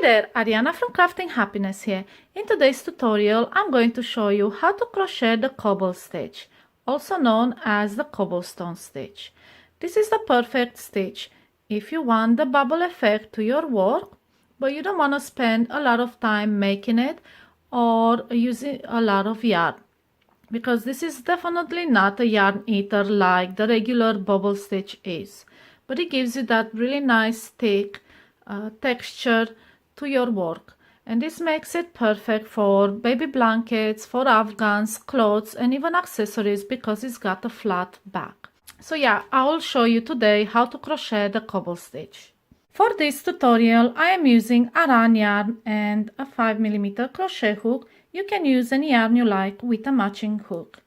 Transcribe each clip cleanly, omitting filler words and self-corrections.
there, Ariana from Crafting Happiness here. In today's tutorial, I'm going to show you how to crochet the cobble stitch, also known as the cobblestone stitch. This is the perfect stitch if you want the bubble effect to your work, but you don't want to spend a lot of time making it or using a lot of yarn, because this is definitely not a yarn eater like the regular bobble stitch is, but it gives you that really nice thick texture to your work, and this makes it perfect for baby blankets, for afghans, clothes, and even accessories because it's got a flat back. So yeah, I will show you today how to crochet the cobble stitch. For this tutorial I am using Aran yarn and a 5mm crochet hook. You can use any yarn you like with a matching hook.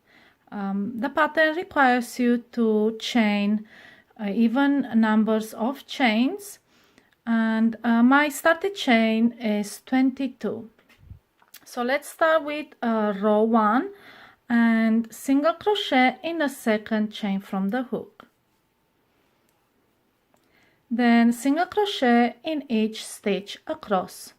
The pattern requires you to chain even numbers of chains, and my started chain is 22. So let's start with row 1 and single crochet in the second chain from the hook. Then single crochet in each stitch across.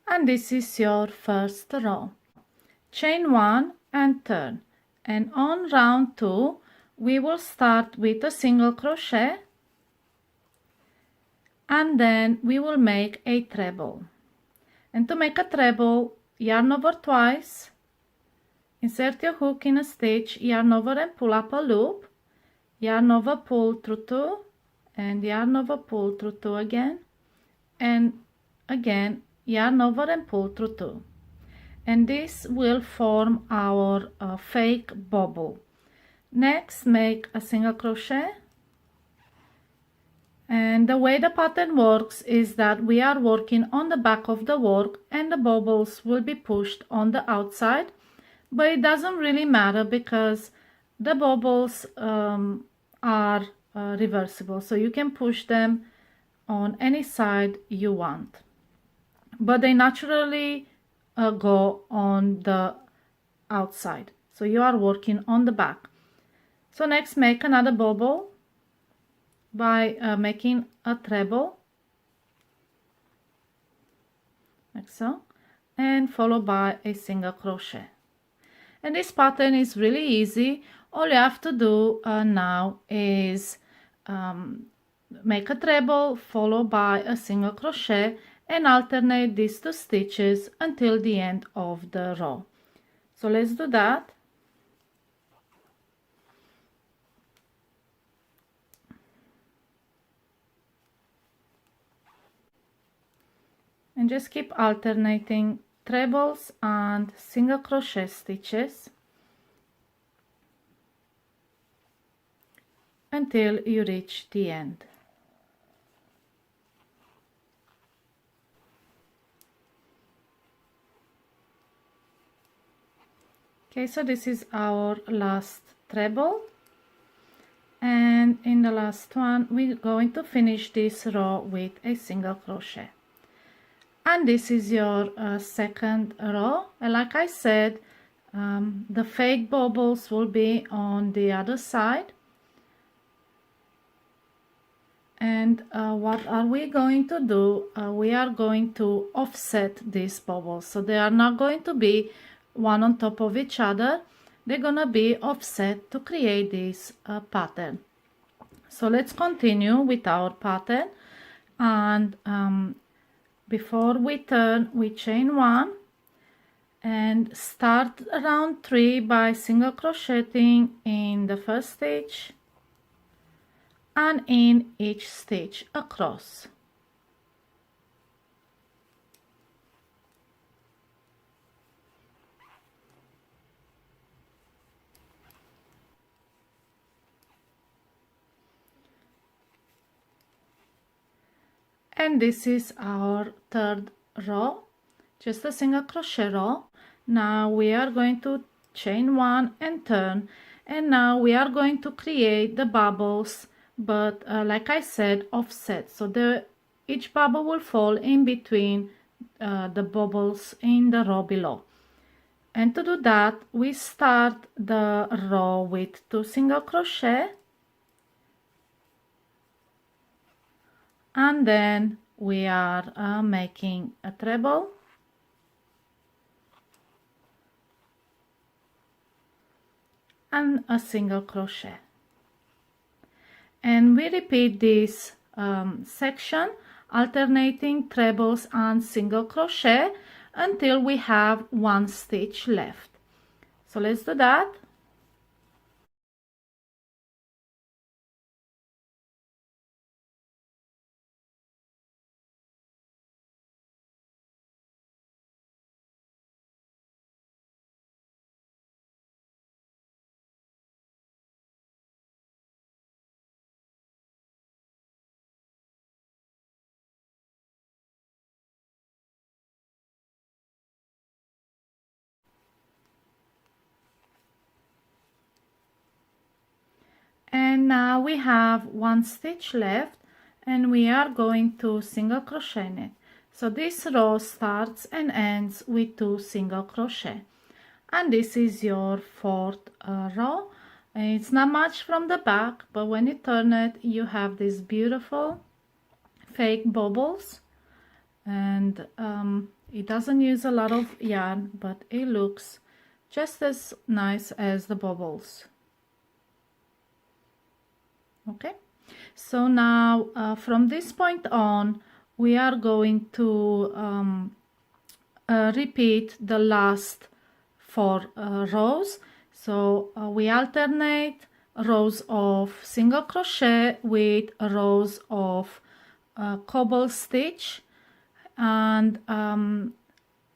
And this is your first row. Chain 1 and turn, and on round 2 we will start with a single crochet, and then we will make a treble. And to make a treble, yarn over twice, insert your hook in a stitch, yarn over and pull up a loop, yarn over, pull through 2, and yarn over, pull through 2 again, and again yarn over and pull through 2, and this will form our fake bobble. Next, make a single crochet, and the way the pattern works is that we are working on the back of the work and the bobbles will be pushed on the outside, but it doesn't really matter because the bobbles are reversible, so you can push them on any side you want, but they naturally go on the outside, so you are working on the back. So next, make another bobble by making a treble, like so, and followed by a single crochet. And this pattern is really easy. All you have to do now is make a treble followed by a single crochet and alternate these 2 stitches until the end of the row. So let's do that. And just keep alternating trebles and single crochet stitches until you reach the end. Okay, so this is our last treble, and in the last one we're going to finish this row with a single crochet. And this is your second row, and like I said, the fake bobbles will be on the other side. And what are we going to do? We are going to offset these bobbles, so they are not going to be one on top of each other. They're gonna be offset to create this pattern. So let's continue with our pattern, and before we turn, we chain 1 and start round 3 by single crocheting in the first stitch and in each stitch across. And this is our third row, just a single crochet row. Now we are going to chain 1 and turn, and now we are going to create the bubbles, but like I said, offset, so each bubble will fall in between the bubbles in the row below. And to do that, we start the row with 2 single crochet, and then we are making a treble, and a single crochet, and we repeat this section alternating trebles and single crochet until we have 1 stitch left. So let's do that. And now we have 1 stitch left, and we are going to single crochet in it. So this row starts and ends with 2 single crochet, and this is your 4th row. It's not much from the back, but when you turn it, you have these beautiful fake bobbles, and it doesn't use a lot of yarn, but it looks just as nice as the bobbles. Okay, so now from this point on, we are going to repeat the last 4 rows. So we alternate rows of single crochet with rows of cobble stitch, and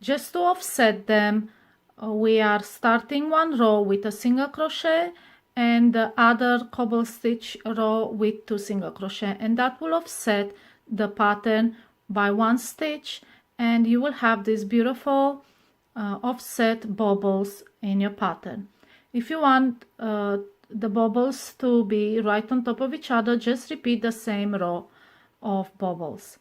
just to offset them, we are starting 1 row with a single crochet and the other cobble stitch row with 2 single crochet, and that will offset the pattern by 1 stitch, and you will have these beautiful offset bobbles in your pattern. If you want the bobbles to be right on top of each other, just repeat the same row of bobbles.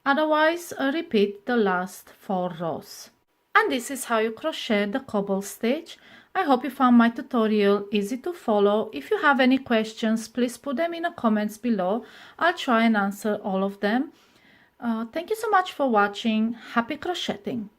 Otherwise, repeat the last 4 rows. And this is how you crochet the cobble stitch. I hope you found my tutorial easy to follow. If you have any questions, please put them in the comments below. I'll try and answer all of them. Thank you so much for watching. Happy crocheting!